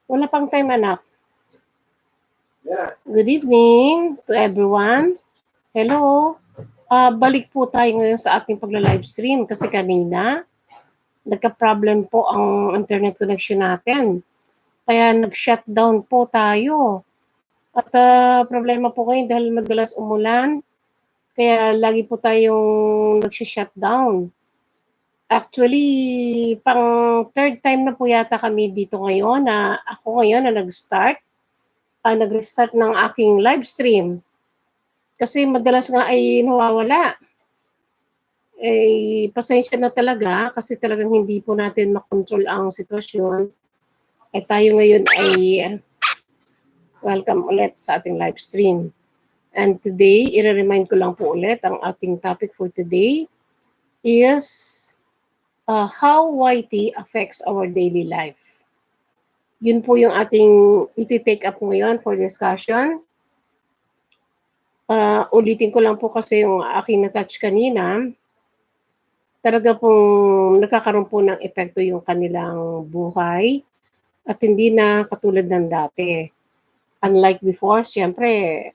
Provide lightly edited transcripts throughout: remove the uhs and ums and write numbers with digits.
Wala pang time, anak. Good evening to everyone. Hello. Balik po tayo ngayon sa ating pagla-livestream kasi kanina nagka-problem po ang internet connection natin. Kaya nag-shutdown po tayo. At problema po ngayon dahil madalas umulan. Kaya lagi po tayong nag-shutdown. Actually, pang third time na po yata kami dito ngayon na ako ngayon na nag-restart ng aking live stream. Kasi madalas nga ay nawawala. Eh, pasensya na talaga kasi talagang hindi po natin makontrol ang sitwasyon. Eh tayo ngayon ay welcome ulit sa ating live stream. And today, i-remind ko lang po ulit ang ating topic for today is how YT affects our daily life. Yun po yung ating iti-take up ngayon for discussion. Ulitin ko lang po kasi yung aking na-touch kanina, talaga pong nagkakaroon po ng epekto yung kanilang buhay at hindi na katulad ng dati. Unlike before, siyempre,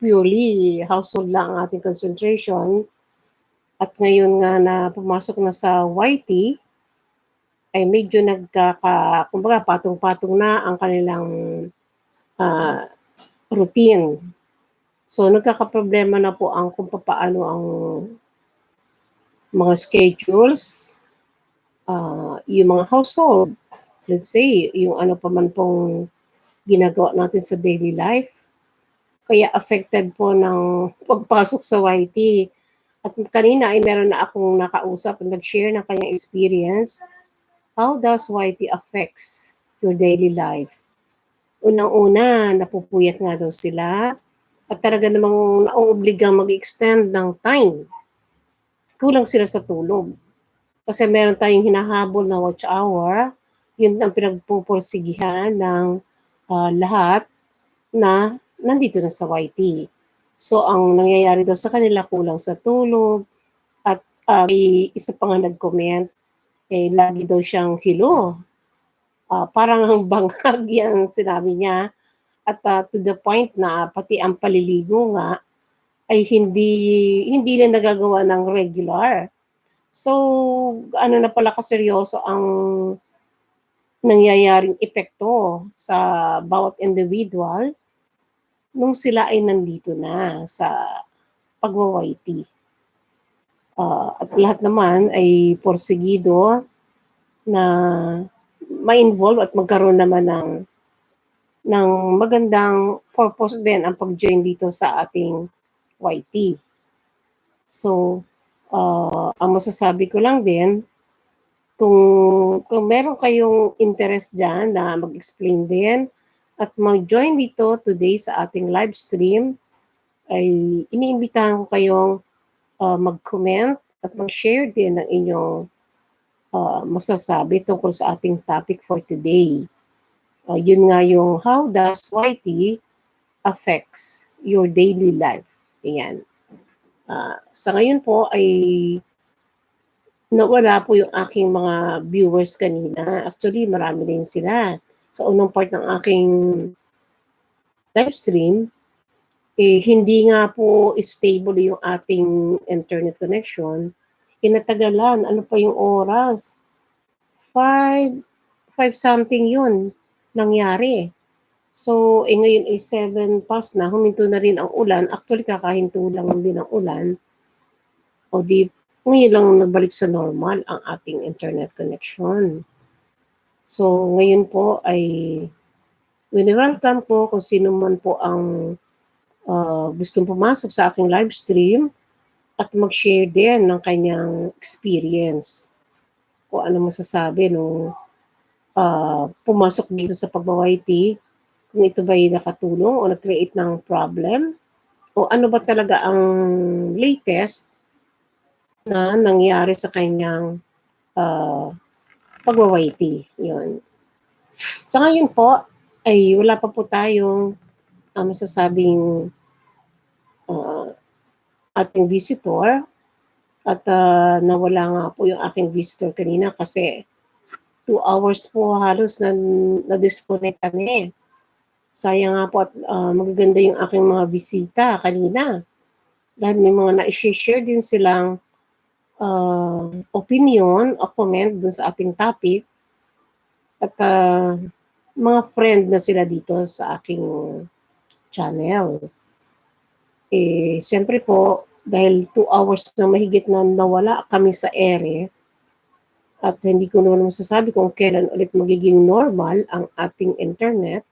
purely household lang ang ating concentration. At ngayon nga na pumasok na sa YT, ay medyo kumbaga patong-patong na ang kanilang uh, routine. So nagkakaproblema na po ang kung paano ang mga schedules, yung mga household, let's say, yung ano pa man pong ginagawa natin sa daily life. Kaya affected po ng pagpasok sa YT. At kanina ay meron na akong nakausap at nag-share ng kanyang experience. How does YT affects your daily life? Unang-una, napupuyat nga daw sila at talaga namang nauobligang mag-extend ng time. Kulang sila sa tulog. Kasi meron tayong hinahabol na watch hour, yun ang pinagpupursigihan ng lahat na nandito na sa YT. So, ang nangyayari daw sa kanila, kulang sa tulog, at may isa pa nga nag-comment, lagi daw siyang hilo. Parang ang bangag yan sinabi niya. At to the point na pati ang paliligo nga ay hindi na nagagawa ng regular. So, ano na pala kaseryoso ang nangyayaring epekto sa bawat individual nung sila ay nandito na sa pagwa-YT. At lahat naman ay porsigido na ma-involve at magkaroon naman ng magandang purpose din ang pag-join dito sa ating YT. So, ang masasabi ko lang din, kung meron kayong interest dyan na mag-explain din at mag-join dito today sa ating live stream, ay iniimbitahan ko kayong mag-comment at mag-share din ng inyong masasabi tungkol sa ating topic for today. Yun nga yung how does YT affects your daily life. Ayan. Sa ngayon po ay nawala po yung aking mga viewers kanina. Actually, marami din sila. Sa unang part ng aking live stream, hindi nga po stable yung ating internet connection. Inatagalan, ano pa yung oras? 5 something yun nangyari. So, ngayon ay 7 past na, huminto na rin ang ulan. Actually, kakahinto lang din ang ulan. O di, ngayon lang nagbalik sa normal ang ating internet connection. So, ngayon po ay welcome po kung sino man po ang gustong pumasok sa aking live stream at mag-share din ng kanyang experience. Kung ano masasabi nung pumasok dito sa pag-YT, kung ito ba'y nakatulong o nag-create ng problem, o ano ba talaga ang latest na nangyari sa kanyang pag-YT. Yun. Sa ngayon po, ay wala pa po tayong masasabing ating visitor at nawala nga po yung aking visitor kanina kasi 2 hours po halos na-disconnect kami. Sayang nga po at magaganda yung aking mga bisita kanina. Dahil may mga na-share din silang opinion o comment dun sa ating topic at mga friend na sila dito sa aking channel. Siyempre po, dahil 2 hours na mahigit na nawala kami sa ere at hindi ko naman masasabi kung kailan ulit magiging normal ang ating internet,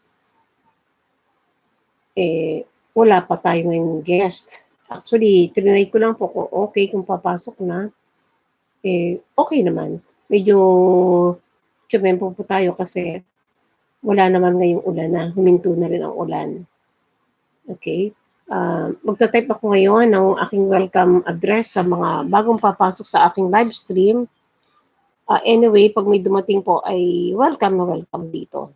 wala pa tayo ngayong guest. Actually, trinay ko lang po kung okay kung papasok na, okay naman. Medyo tiyempo po tayo kasi wala naman ngayong ulan na, huminto na rin ang ulan. Okay? Magta-type ako ngayon ng aking welcome address sa mga bagong papasok sa aking live stream. Anyway, pag may dumating po ay welcome na welcome dito.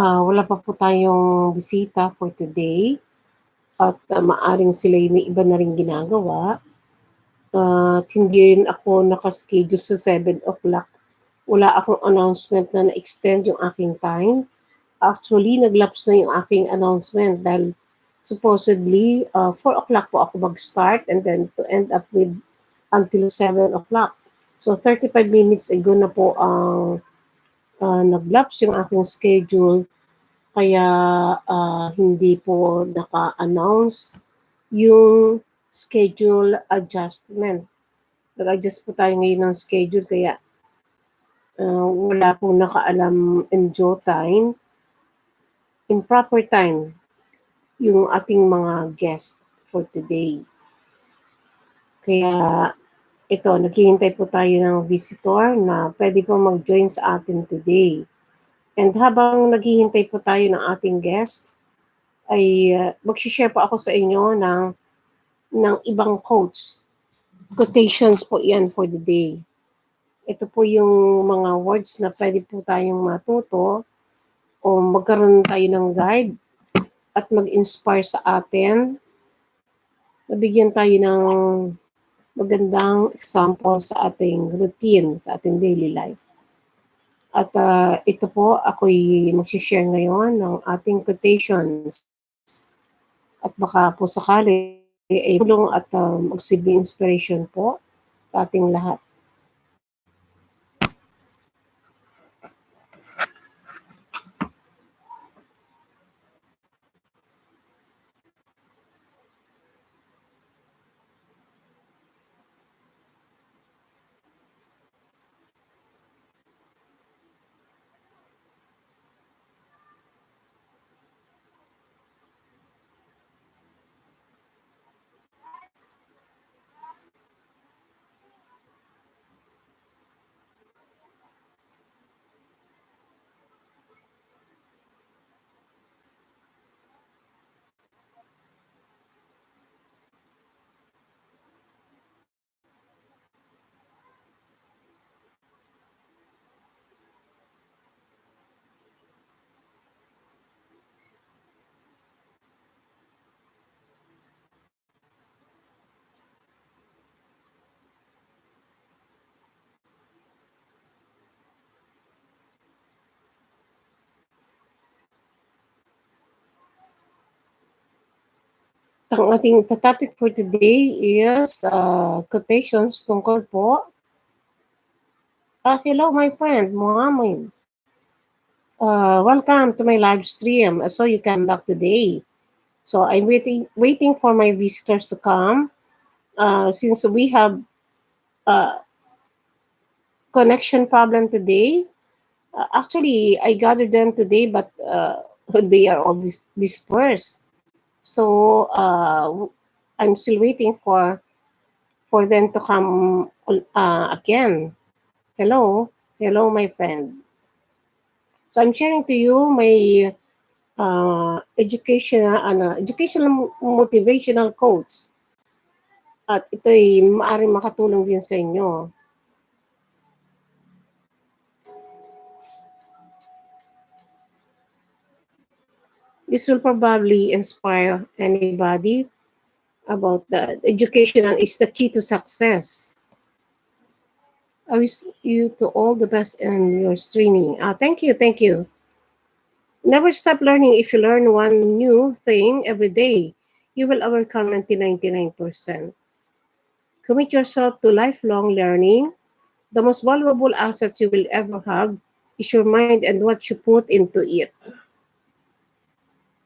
Wala pa po tayong bisita for today at maaring sila'y may iba na ring ginagawa. At hindi rin ako naka-schedule sa 7 o'clock. Wala akong announcement na na-extend yung aking time. Actually, naglapse na yung aking announcement dahil supposedly 4 o'clock po ako mag-start and then to end up with until 7 o'clock. So 35 minutes ago na po ang naglapse yung aking schedule kaya hindi po naka-announce yung schedule adjustment. Nag-adjust po tayo ngayon ng schedule kaya wala pong nakaalam in due time, in proper time, yung ating mga guest for today. Kaya ito, naghihintay po tayo ng visitor na pwede po mag-join sa atin today. And habang naghihintay po tayo ng ating guests, ay mag-share po ako sa inyo ng ibang quotes. Quotations po yan for the day. Ito po yung mga words na pwede po tayong matuto o magkaroon tayo ng guide at mag-inspire sa atin. Mabigyan tayo ng magandang example sa ating routine, sa ating daily life. At ito po, ako'y mag-share ngayon ng ating quotations. At baka po sakali ay makatulong at magsilbing inspiration po sa ating lahat. Ang ating topic for today is quotations tungkol po. Hello, my friend, Mohammed. Welcome to my live stream. So you come back today. So I'm waiting for my visitors to come. Since we have uh, connection problem today, actually I gathered them today, but they are all dispersed. So I'm still waiting for them to come again. Hello, hello, my friend. So I'm sharing to you my educational motivational quotes at ito'y maaaring makatulong din sa inyo. This will probably inspire anybody about that. Education is the key to success. I wish you to all the best in your streaming. Thank you, thank you. Never stop learning. If you learn one new thing every day, you will overcome 99%. Commit yourself to lifelong learning. The most valuable assets you will ever have is your mind and what you put into it.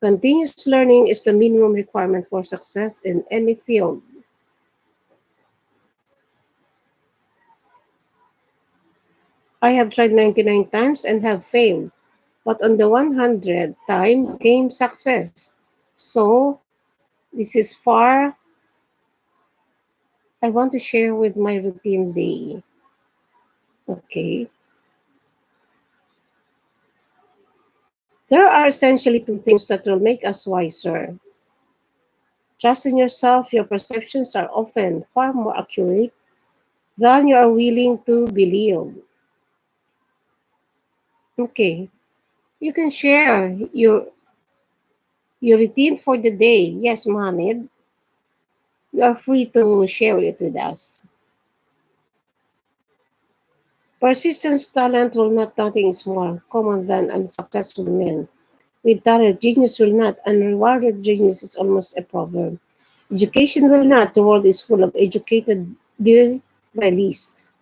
Continuous learning is the minimum requirement for success in any field. I have tried 99 times and have failed, but on the 100th time came success. So, this is far I want to share with my routine day. Okay. There are essentially two things that will make us wiser. Trust in yourself, your perceptions are often far more accurate than you are willing to believe. Okay. You can share your routine for the day. Yes, Mohammed. You are free to share it with us. Persistence talent will not nothing is more common than unsuccessful men. With talent, genius will not. Unrewarded genius is almost a proverb. Education will not. The world is full of educated realists.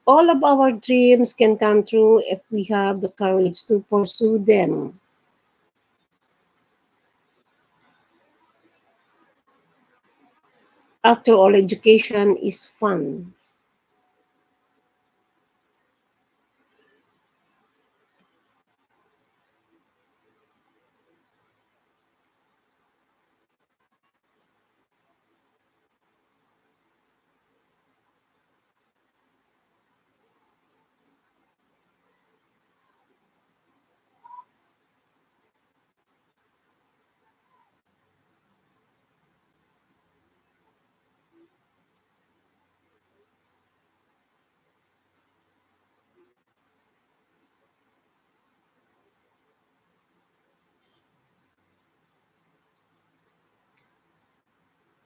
All of our dreams can come true if we have the courage to pursue them. After all, education is fun.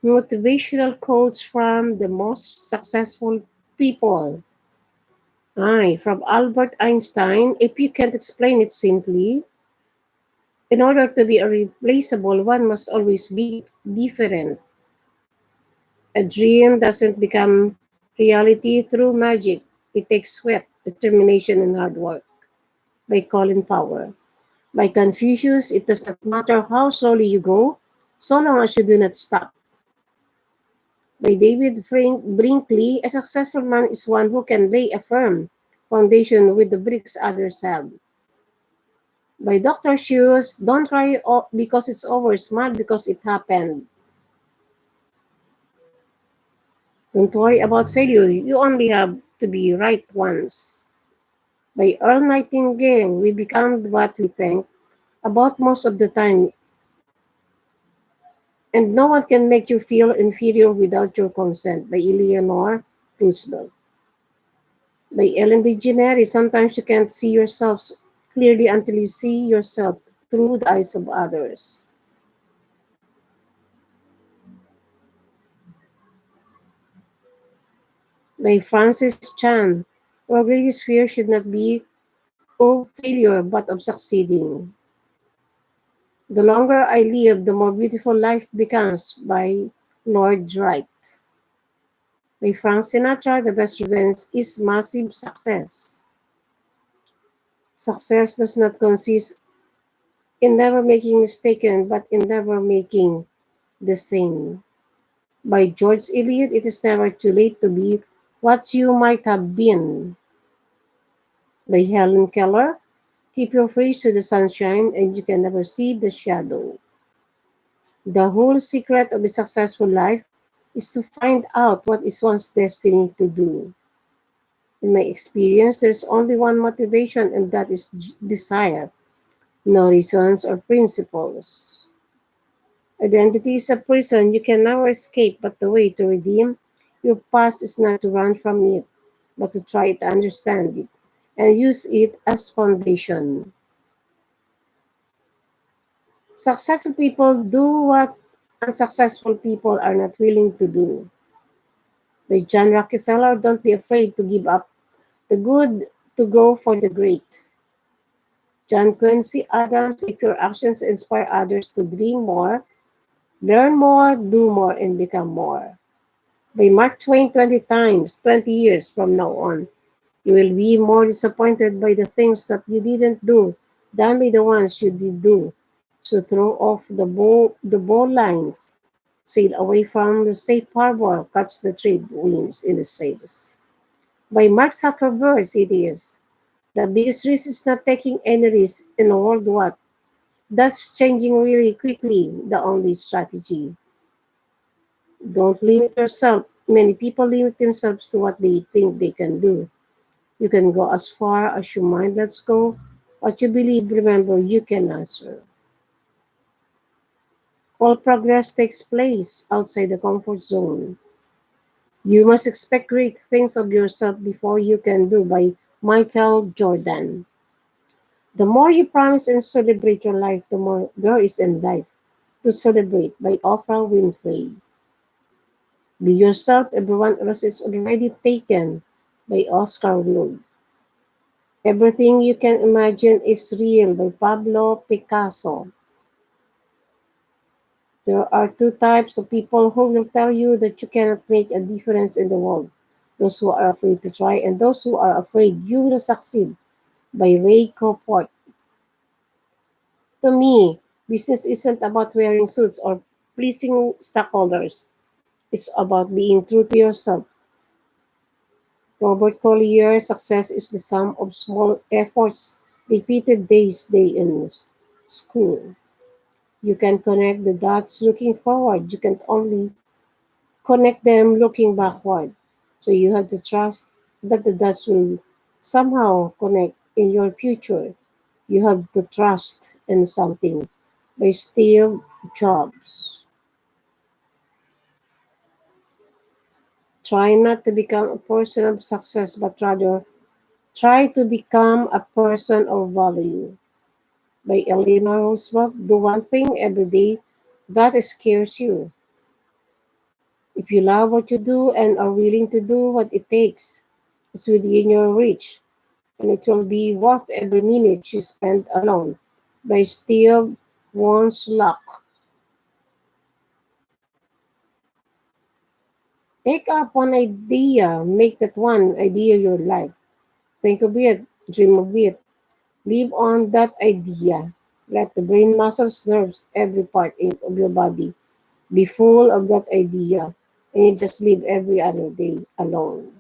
Motivational quotes from the most successful people. Aye, from Albert Einstein. If you can't explain it simply, in order to be irreplaceable, one must always be different. A dream doesn't become reality through magic. It takes sweat, determination, and hard work. By Colin Powell. By Confucius, it does not matter how slowly you go, so long as you do not stop. By David Brinkley, a successful man is one who can lay a firm foundation with the bricks others have. By Dr. Seuss, don't cry because it's over, smile because it happened. Don't worry about failure, you only have to be right once. By Earl Nightingale, we become what we think about most of the time, and no one can make you feel inferior without your consent. By Eleanor Roosevelt. By Ellen DeGeneres, sometimes you can't see yourself clearly until you see yourself through the eyes of others. By Francis Chan, our greatest fear should not be of failure but of succeeding. The longer I live, the more beautiful life becomes. By Lord Wright. By Frank Sinatra, the best revenge is massive success. Success does not consist in never making mistaken, but in never making the same. By George Eliot, it is never too late to be what you might have been. By Helen Keller, keep your face to the sunshine and you can never see the shadow. The whole secret of a successful life is to find out what is one's destiny to do. In my experience, there's only one motivation, and that is desire, no reasons or principles. Identity is a prison you can never escape, but the way to redeem your past is not to run from it, but to try to understand it and use it as foundation. Successful people do what unsuccessful people are not willing to do. By John Rockefeller, don't be afraid to give up the good to go for the great. John Quincy Adams, if your actions inspire others to dream more, learn more, do more, and become more. By Mark Twain, 20 times, 20 years from now on, you will be more disappointed by the things that you didn't do than by the ones you did do. So throw off the bow lines, sail away from the safe harbor, catch the trade winds in the sails. By Mark Zuckerberg, it is. The biggest risk is not taking any risk in a world what that's changing really quickly. The only strategy. Don't limit yourself. Many people limit themselves to what they think they can do. You can go as far as your mind lets go. What you believe, remember, you can answer. All progress takes place outside the comfort zone. You must expect great things of yourself before you can do. By Michael Jordan. The more you promise and celebrate your life, the more there is in life to celebrate. By Oprah Winfrey. Be yourself, everyone else is already taken. By Oscar Wilde. Everything you can imagine is real. By Pablo Picasso. There are two types of people who will tell you that you cannot make a difference in the world. Those who are afraid to try and those who are afraid you will succeed. By Ray Crawford. To me, business isn't about wearing suits or pleasing stockholders. It's about being true to yourself. Robert Collier, success is the sum of small efforts, repeated days, day in school. You can connect the dots looking forward. You can only connect them looking backward. So you have to trust that the dots will somehow connect in your future. You have to trust in something. By Steve Jobs. Try not to become a person of success, but rather try to become a person of value. By Eleanor Roosevelt, do one thing every day that scares you. If you love what you do and are willing to do what it takes, it's within your reach, and it will be worth every minute you spend alone. By Steve Won's Luck. Take up one idea, make that one idea your life. Think of it, dream of it, live on that idea. Let the brain, muscles, nerves, every part of your body be full of that idea, and you just live every other day alone.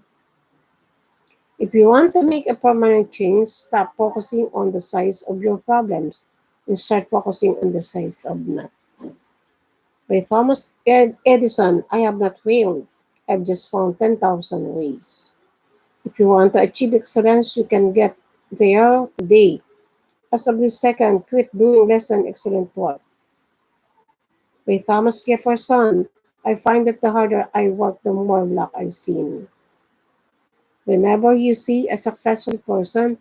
If you want to make a permanent change, stop focusing on the size of your problems and start focusing on the size of not. By Edison, I have not failed. I've just found 10,000 ways. If you want to achieve excellence, you can get there today. As of this second, quit doing less than excellent work. By Thomas Jefferson, I find that the harder I work, the more luck I've seen. Whenever you see a successful person,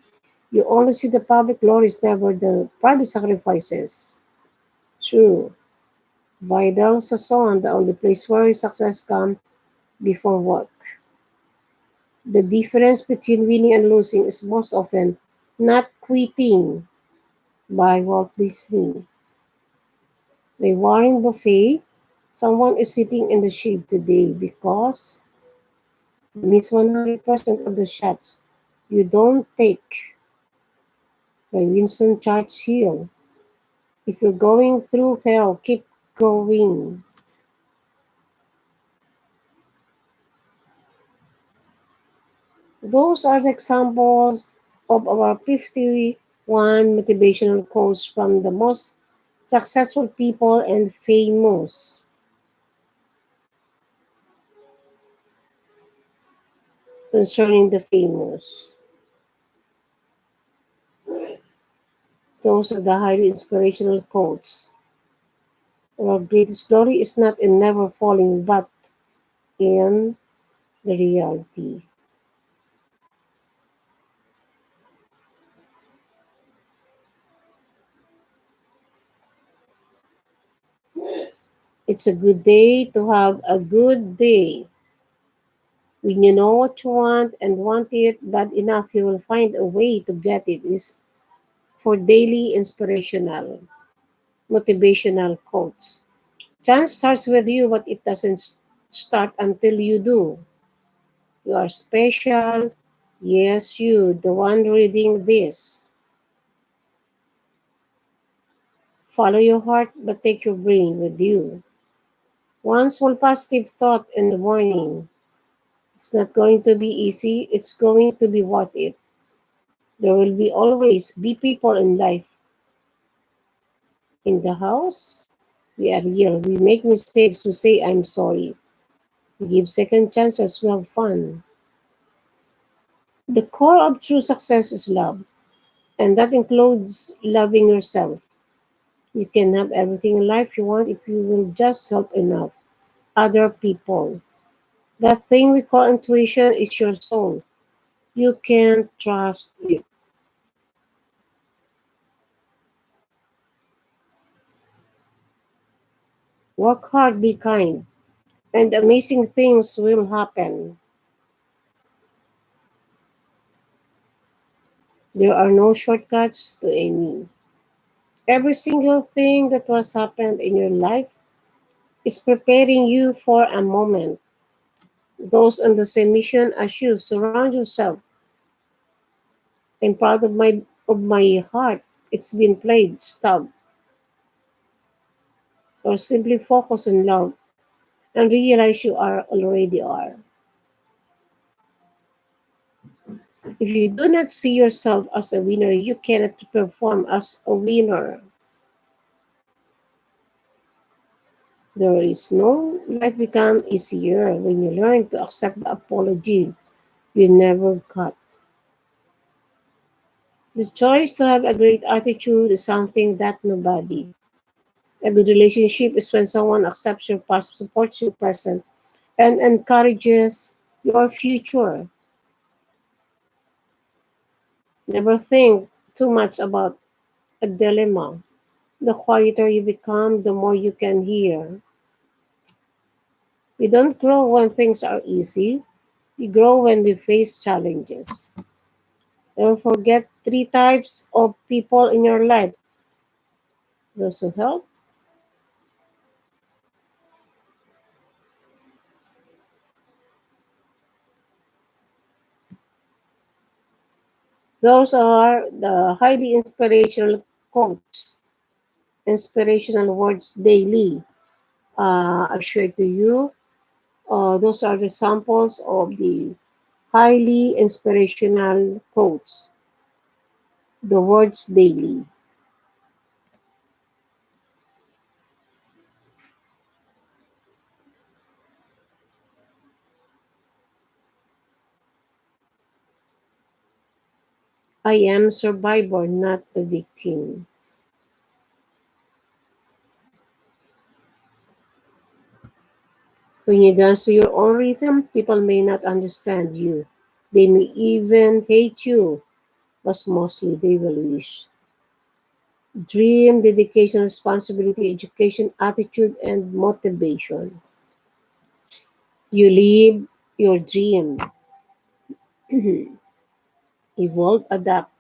you only see the public glories, never the private sacrifices. True. Vidal Sassoon, the only place where success comes before work. The difference between winning and losing is most often not quitting. By Walt Disney. By Warren Buffett, someone is sitting in the shade today because you miss 100% of the shots you don't take. By Winston Churchill, if you're going through hell, keep going. Those are the examples of our 51 motivational quotes from the most successful people and famous. Concerning the famous, those are the highly inspirational quotes. Our greatest glory is not in never falling, but in the reality. It's a good day to have a good day. When you know what you want and want it bad enough, you will find a way to get it. Is for daily inspirational, motivational quotes. Chance starts with you, but it doesn't start until you do. You are special. Yes, you, the one reading this. Follow your heart, but take your brain with you. One small positive thought in the morning. It's not going to be easy. It's going to be worth it. There will be always be people in life. In the house, we are here. We make mistakes. We say, I'm sorry. We give second chances. We have fun. The core of true success is love, and that includes loving yourself. You can have everything in life you want if you will just help enough other people. That thing we call intuition is your soul. You can trust it. Work hard, be kind, and amazing things will happen. There are no shortcuts to any. Every single thing that was happened in your life is preparing you for a moment. Those on the same mission as you, surround yourself. I'm proud of my heart. It's been played, stop, or simply focus on love and realize you are already are. If you do not see yourself as a winner, you cannot perform as a winner. There is no life become easier when you learn to accept the apology you never got. The choice to have a great attitude is something that nobody. A good relationship is when someone accepts your past, supports your present, and encourages your future. Never think too much about a dilemma. The quieter you become, the more you can hear. We don't grow when things are easy. We grow when we face challenges. Don't forget three types of people in your life: those who help, those are the highly inspirational quotes, inspirational words daily. I share to you. Those are the samples of the highly inspirational quotes, the words daily. I am a survivor, not a victim. When you dance to your own rhythm, people may not understand you. They may even hate you, but mostly they will wish. Dream, dedication, responsibility, education, attitude, and motivation. You live your dream. Evolve, adapt,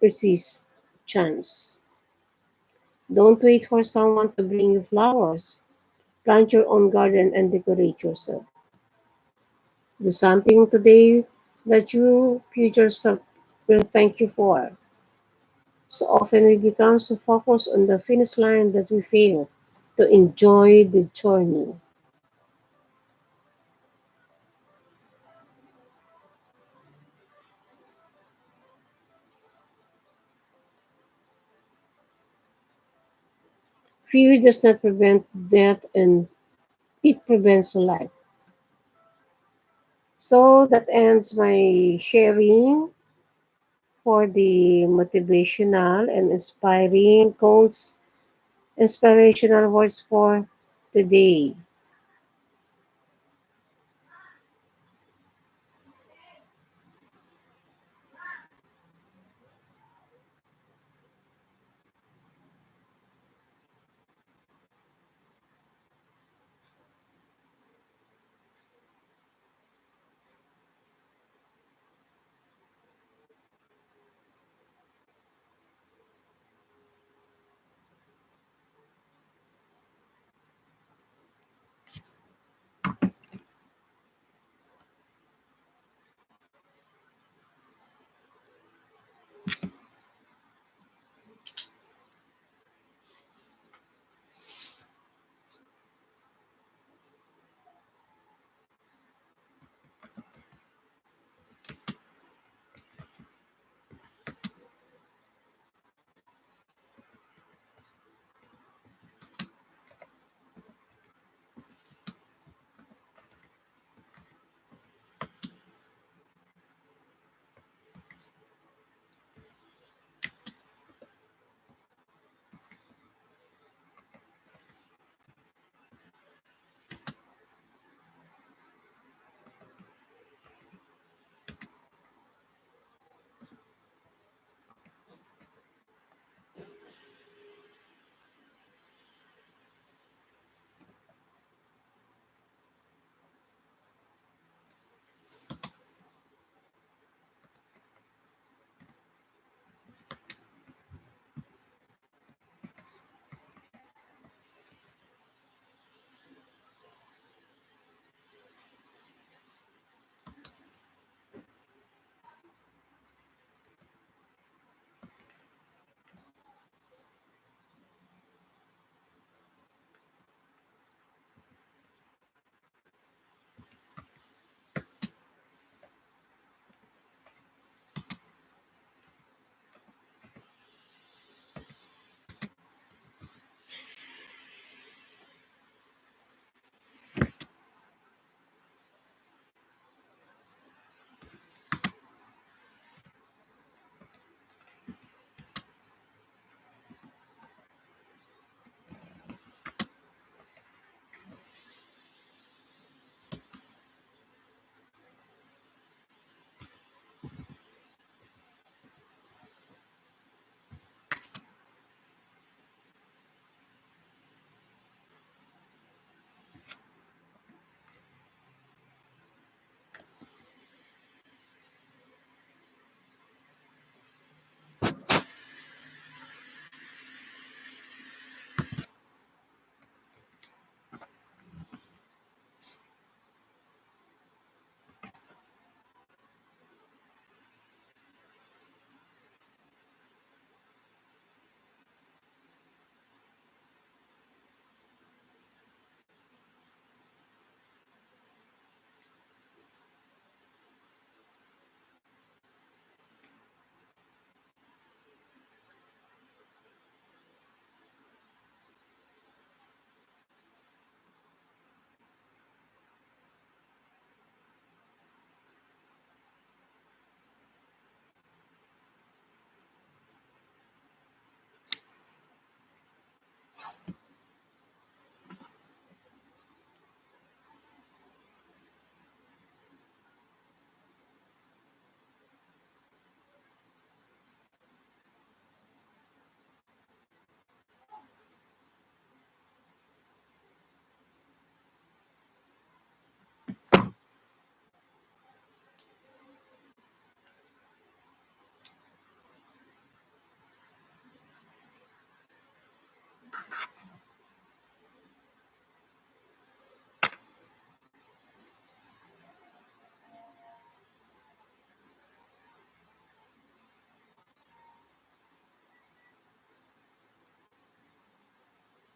persist, chance. Don't wait for someone to bring you flowers. Plant your own garden and decorate yourself. Do something today that you future self will thank you for. So often we become so focused on the finish line that we fail to enjoy the journey. Fear does not prevent death, and it prevents life. So that ends my sharing for the motivational and inspiring quotes, inspirational words for today.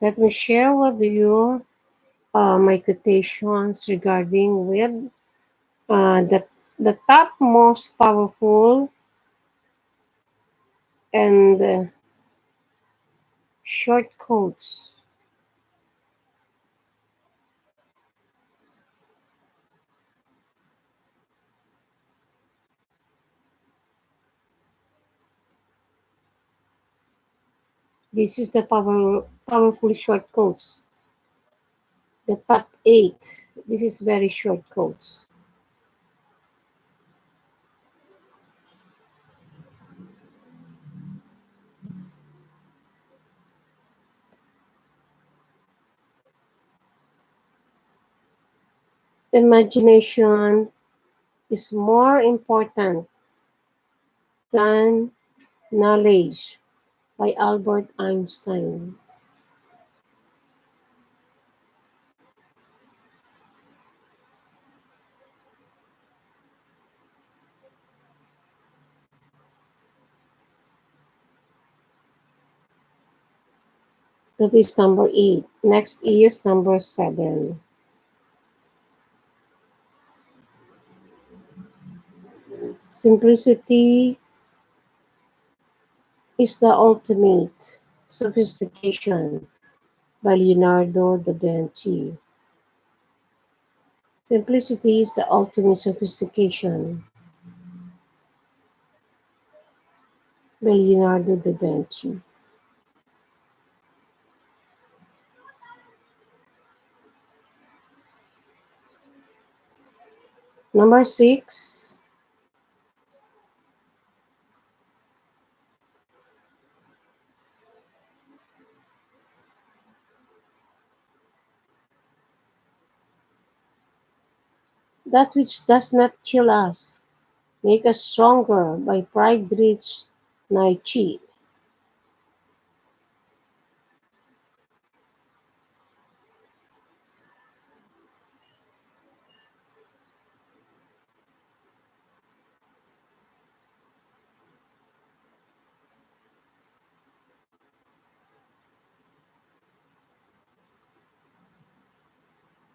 Let me share with you my quotations regarding with the top most powerful and short quotes. This is the powerful short quotes. The top 8. This is very short quotes. Imagination is more important than knowledge by Albert Einstein. That is number 8. Next is number 7. Simplicity is the ultimate sophistication by Leonardo da Vinci. Simplicity is the ultimate sophistication by Leonardo da Vinci. Number 6, that which does not kill us, make us stronger by Friedrich Nietzsche.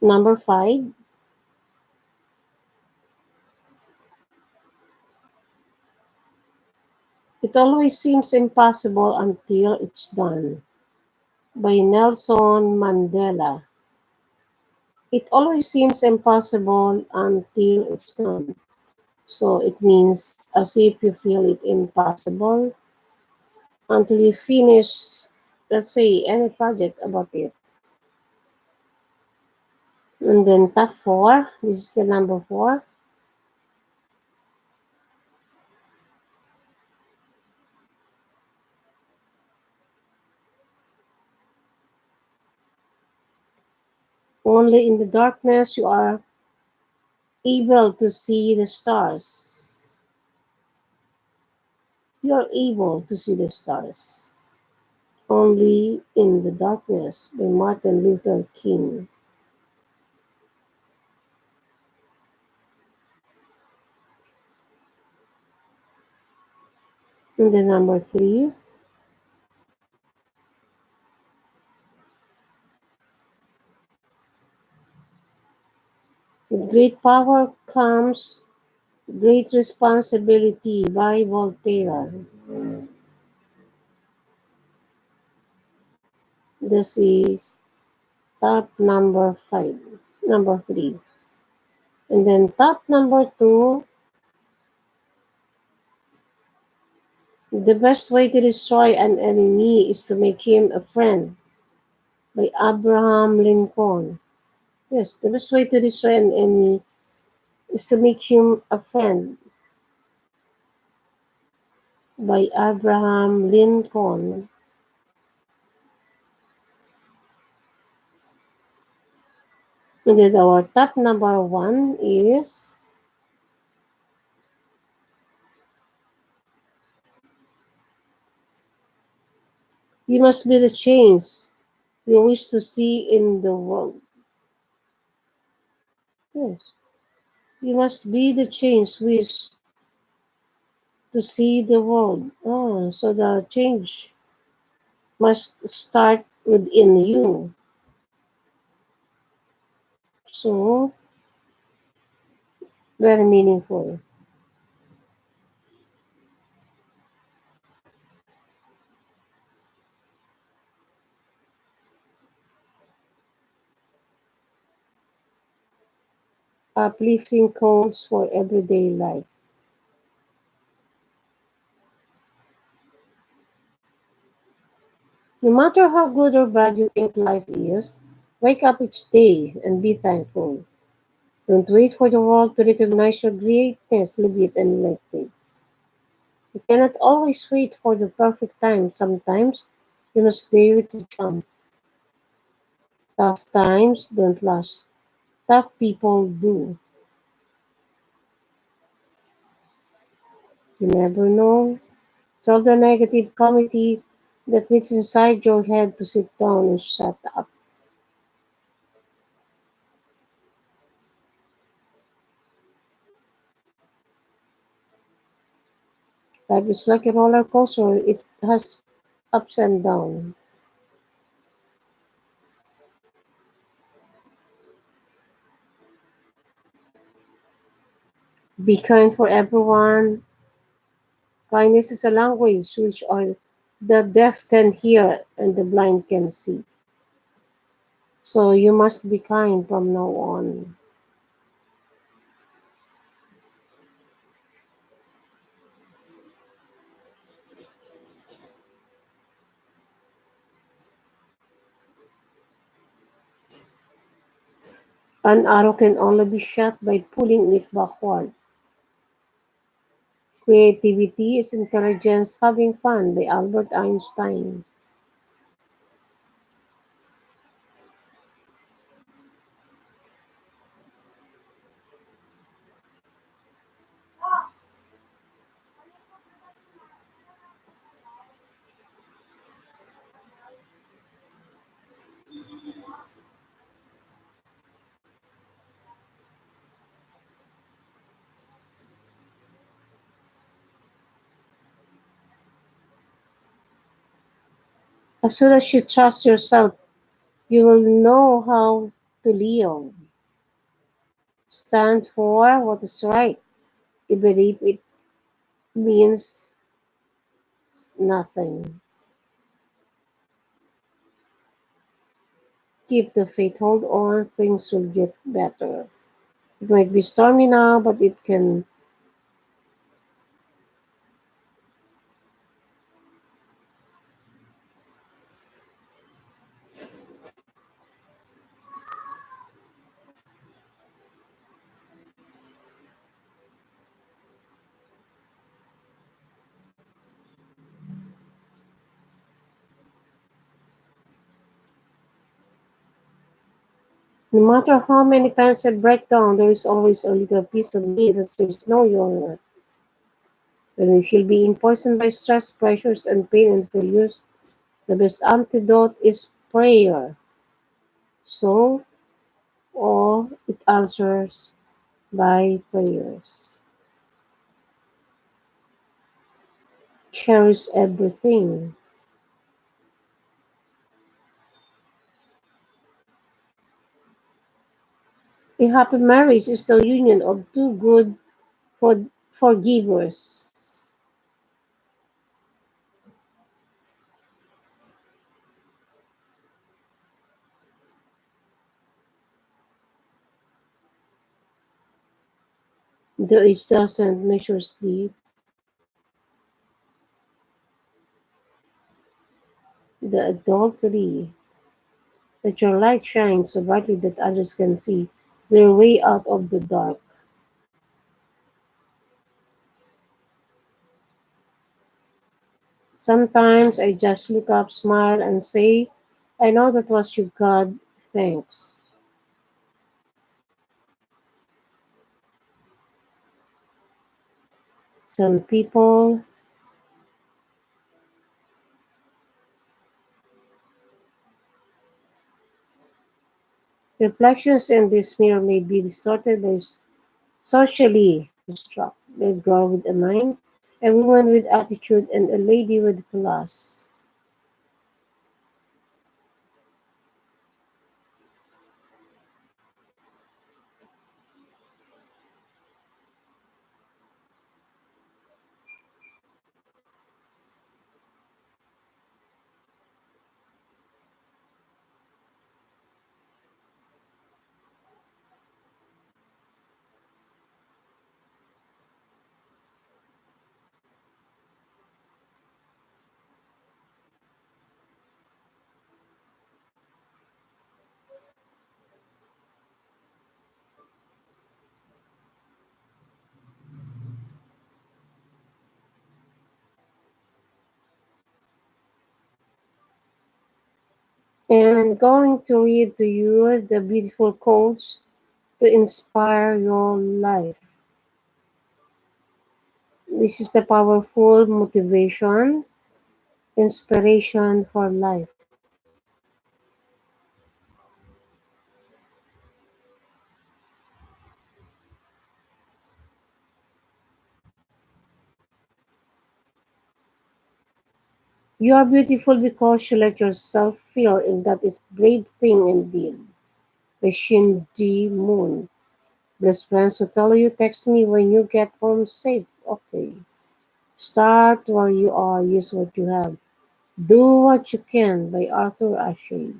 Number 5, it always seems impossible until it's done by Nelson Mandela. It always seems impossible until it's done. So it means as if you feel it impossible until you finish, let's say, any project about it. And then top 4, this is the number 4. Only in the darkness you are able to see the stars. You are able to see the stars. Only in the darkness by Martin Luther King. And then number 3, with great power comes great responsibility by Voltaire. This is top number 5, number 3. And then top number 2, the best way to destroy an enemy is to make him a friend by Abraham Lincoln. Yes, the best way to destroy an enemy is to make him a friend by Abraham Lincoln. And then our top number 1 is you must be the change you wish to see in the world. Yes, you must be the change wish to see the world. Oh, so the change must start within you. So, very meaningful. Uplifting quotes for everyday life. No matter how good or bad you think life is, wake up each day and be thankful. Don't wait for the world to recognize your greatness, live it and let it. You cannot always wait for the perfect time. Sometimes you must dare to jump. Tough times don't last. Tough people do. You never know. Tell the negative committee that meets inside your head to sit down and shut up. Life is like a roller coaster. It has ups and downs. Be kind for everyone. Kindness is a language which all the deaf can hear and the blind can see. So you must be kind from now on. An arrow can only be shot by pulling it backward. Creativity is intelligence having fun by Albert Einstein. As soon as you trust yourself, you will know how to live. Stand for what is right, even if it means nothing. Keep the faith, hold on, things will get better. It might be stormy now, but it can. No matter how many times I break down, there is always a little piece of me that says, no, you're not. When we feel being poisoned by stress, pressures, and pain and failures, the best antidote is prayer. So, or it answers by prayers. Cherish everything. A happy marriage is the union of two good forgivers. The age doesn't measure sleep. The adultery that your light shines so brightly that others can see their way out of the dark. Sometimes I just look up, smile, and say, I know that was you, God. Thanks. Some people, reflections in this mirror may be distorted by socially construct. A girl with a mind, a woman with attitude, and a lady with class. And I'm going to read to you the beautiful quotes to inspire your life. This is the powerful motivation, inspiration for life. You are beautiful because you let yourself feel, and that is brave thing indeed. By Shin Ji Moon. Best friends who tell you text me when you get home safe. Okay. Start where you are, use what you have. Do what you can by Arthur Ashe.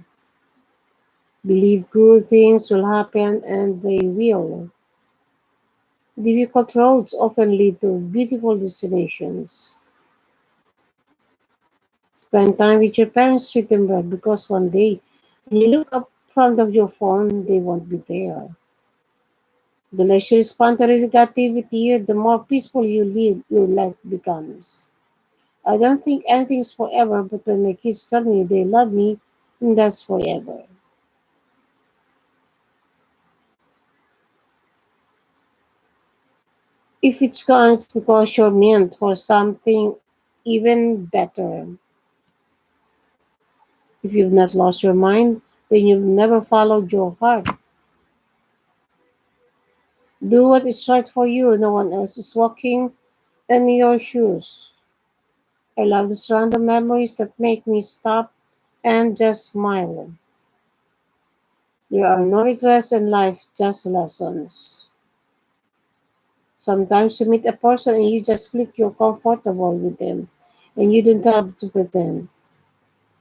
Believe good things will happen and they will. Difficult roads often lead to beautiful destinations. Spend time with your parents, treat them well because one day when you look up front of your phone, they won't be there. The less you respond to negativity, the more peaceful you live, your life becomes. I don't think anything is forever, but when my kids tell me they love me, that's forever. If it's gone, it's because you're meant for something even better. If you've not lost your mind, then you've never followed your heart. Do what is right for you. No one else is walking in your shoes. I love these random memories that make me stop and just smile. There are no regrets in life, just lessons. Sometimes you meet a person and you just click, you're comfortable with them, and you don't have to pretend.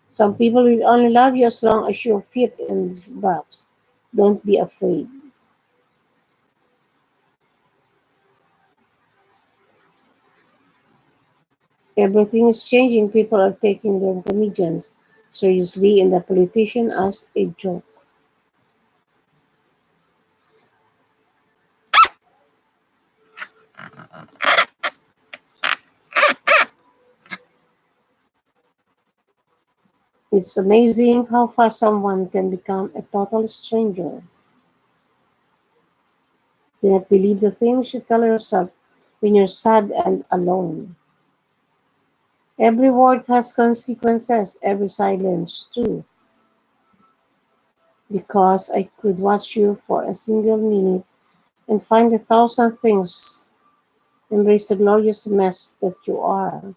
Some people will only love you as long as you fit in this box. Don't be afraid. Everything is changing. People are taking their comedians seriously and the politician as a joke. It's amazing how fast someone can become a total stranger. Do not believe the things you tell yourself when you're sad and alone. Every word has consequences, every silence too. Because I could watch you for a single minute and find 1,000 things. Embrace the glorious mess that you are.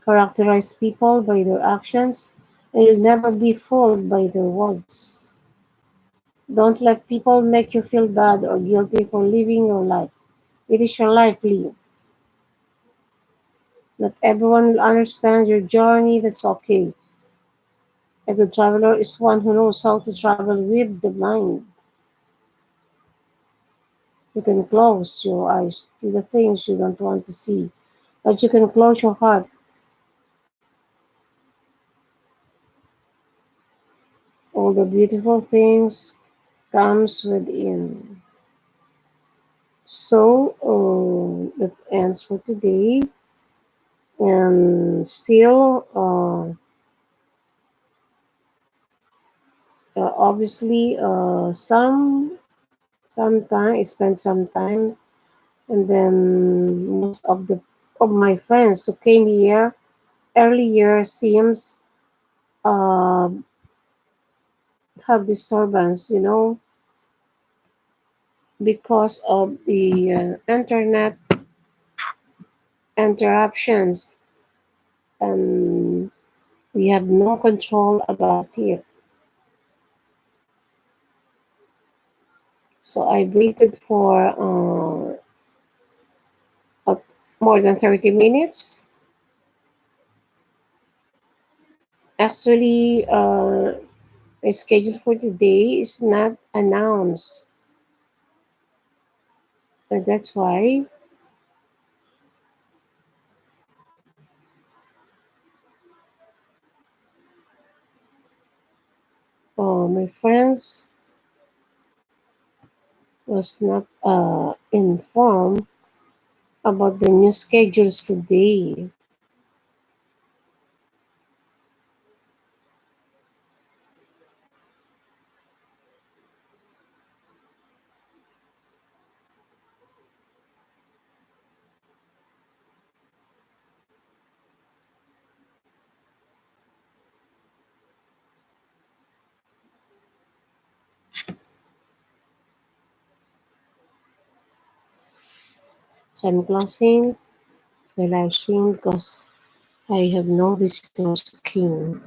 Characterize people by their actions, and you'll never be fooled by their words. Don't let people make you feel bad or guilty for living your life. It is your life, Lee. Not everyone will understand your journey, that's okay. A good traveler is one who knows how to travel with the mind. You can close your eyes to the things you don't want to see, but you can close your heart. All the beautiful things comes within. So that ends for today. And still, obviously, some time I spent some time, and then most of my friends who came here earlier seems uh, have disturbance, because of the internet interruptions, and we have no control about it. So I waited for uh, more than 30 minutes. Actually, my schedule for today is not announced. And that's why my friends was not informed about the new schedules today. So I'm closing my live stream because I have no visitors king.